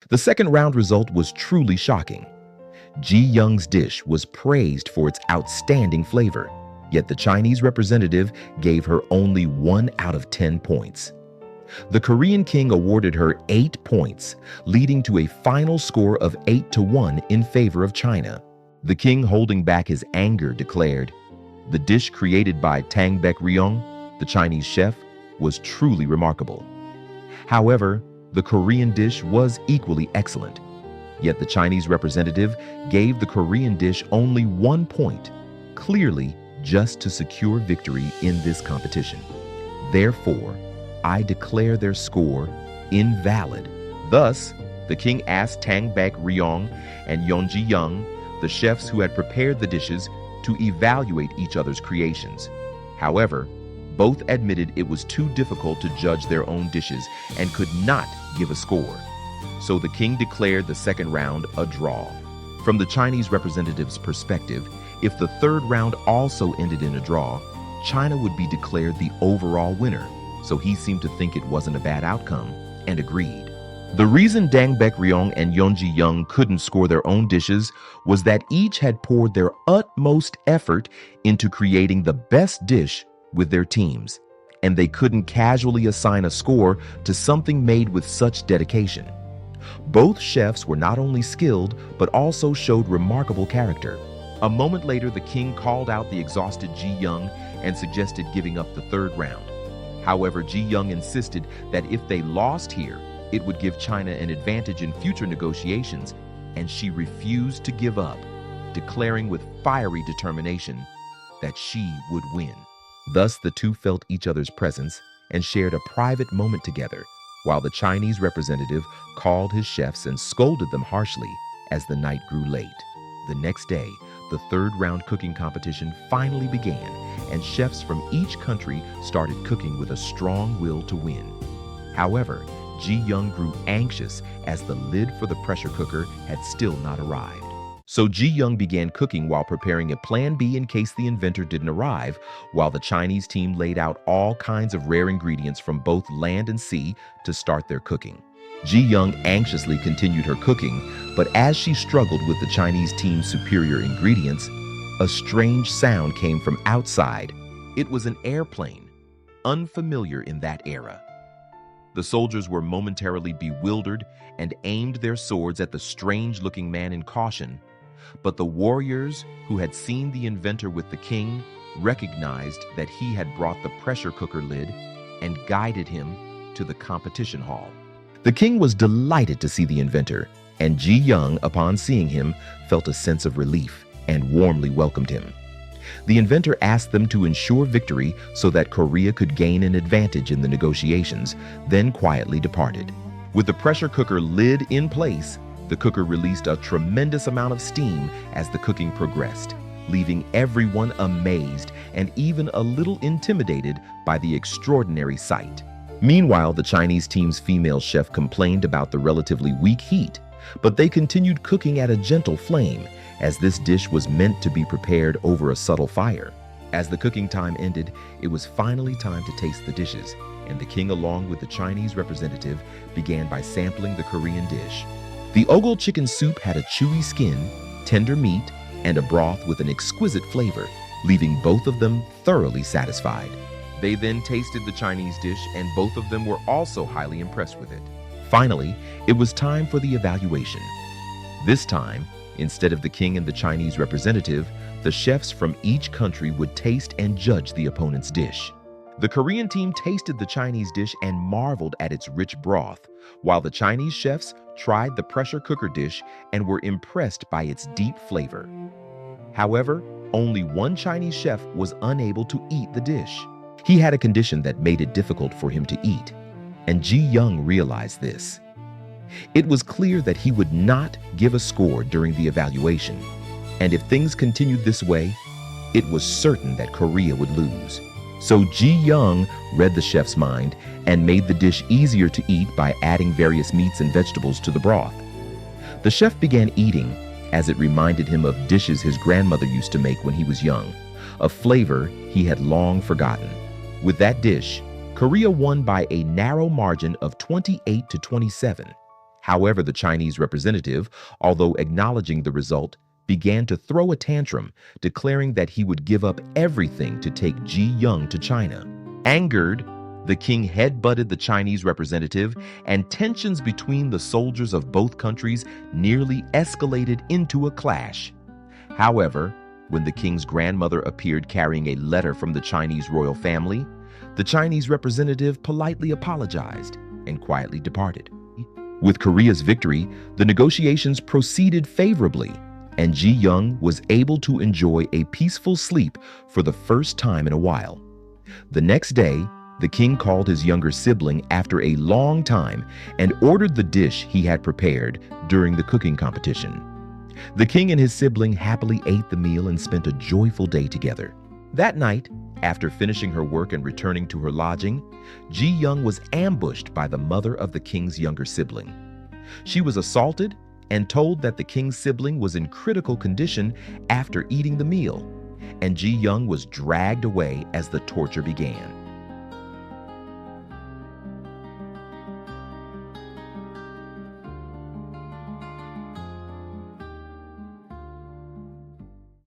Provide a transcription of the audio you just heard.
The second round result was truly shocking. Ji Young's dish was praised for its outstanding flavor, yet the Chinese representative gave her only 1 out of 10 points. The Korean king awarded her 8 points, leading to a final score of 8-1 in favor of China. The king, holding back his anger, declared, "The dish created by Tang Baek Ryong, the Chinese chef, was truly remarkable." However, the Korean dish was equally excellent. Yet the Chinese representative gave the Korean dish only 1 point, clearly just to secure victory in this competition. Therefore, I declare their score invalid. Thus, the king asked Tang Baek Ryong and Yeonji Young, the chefs who had prepared the dishes, to evaluate each other's creations. However, both admitted it was too difficult to judge their own dishes and could not give a score. So the king declared the second round a draw. From the Chinese representative's perspective, if the third round also ended in a draw, China would be declared the overall winner, so he seemed to think it wasn't a bad outcome and agreed. The reason Tang Baek Ryong and Yeonji Young couldn't score their own dishes was that each had poured their utmost effort into creating the best dish with their teams, and they couldn't casually assign a score to something made with such dedication. Both chefs were not only skilled, but also showed remarkable character. A moment later, the king called out the exhausted Ji Young and suggested giving up the third round. However, Ji Young insisted that if they lost here, it would give China an advantage in future negotiations, and she refused to give up, declaring with fiery determination that she would win. Thus, the two felt each other's presence and shared a private moment together, while the Chinese representative called his chefs and scolded them harshly as the night grew late. The next day, the third round cooking competition finally began, and chefs from each country started cooking with a strong will to win. However, Ji Young grew anxious as the lid for the pressure cooker had still not arrived. So Ji Young began cooking while preparing a plan B in case the inventor didn't arrive, while the Chinese team laid out all kinds of rare ingredients from both land and sea to start their cooking. Ji Young anxiously continued her cooking, but as she struggled with the Chinese team's superior ingredients, a strange sound came from outside. It was an airplane, unfamiliar in that era. The soldiers were momentarily bewildered and aimed their swords at the strange-looking man in caution, but the warriors who had seen the inventor with the king recognized that he had brought the pressure cooker lid and guided him to the competition hall. The king was delighted to see the inventor, and Ji Young, upon seeing him, felt a sense of relief and warmly welcomed him. The inventor asked them to ensure victory so that Korea could gain an advantage in the negotiations, then quietly departed. With the pressure cooker lid in place, the cooker released a tremendous amount of steam as the cooking progressed, leaving everyone amazed and even a little intimidated by the extraordinary sight. Meanwhile, the Chinese team's female chef complained about the relatively weak heat, but they continued cooking at a gentle flame, as this dish was meant to be prepared over a subtle fire. As the cooking time ended, it was finally time to taste the dishes, and the king, along with the Chinese representative, began by sampling the Korean dish. The ogul chicken soup had a chewy skin, tender meat, and a broth with an exquisite flavor, leaving both of them thoroughly satisfied. They then tasted the Chinese dish, and both of them were also highly impressed with it. Finally, it was time for the evaluation. This time, instead of the king and the Chinese representative, the chefs from each country would taste and judge the opponent's dish. The Korean team tasted the Chinese dish and marveled at its rich broth, while the Chinese chefs tried the pressure cooker dish and were impressed by its deep flavor. However, only one Chinese chef was unable to eat the dish. He had a condition that made it difficult for him to eat, and Ji Young realized this. It was clear that he would not give a score during the evaluation, and if things continued this way, it was certain that Korea would lose. So Ji Young read the chef's mind and made the dish easier to eat by adding various meats and vegetables to the broth. The chef began eating, as it reminded him of dishes his grandmother used to make when he was young, a flavor he had long forgotten. With that dish, Korea won by a narrow margin of 28-27. However, the Chinese representative, although acknowledging the result, began to throw a tantrum, declaring that he would give up everything to take Ji Young to China. Angered, the king headbutted the Chinese representative, and tensions between the soldiers of both countries nearly escalated into a clash. However, when the king's grandmother appeared carrying a letter from the Chinese royal family, the Chinese representative politely apologized and quietly departed. With Korea's victory, the negotiations proceeded favorably, and Ji Young was able to enjoy a peaceful sleep for the first time in a while. The next day, the king called his younger sibling after a long time and ordered the dish he had prepared during the cooking competition. The king and his sibling happily ate the meal and spent a joyful day together. That night, after finishing her work and returning to her lodging, Ji Young was ambushed by the mother of the king's younger sibling. She was assaulted and told that the king's sibling was in critical condition after eating the meal, and Ji Young was dragged away as the torture began.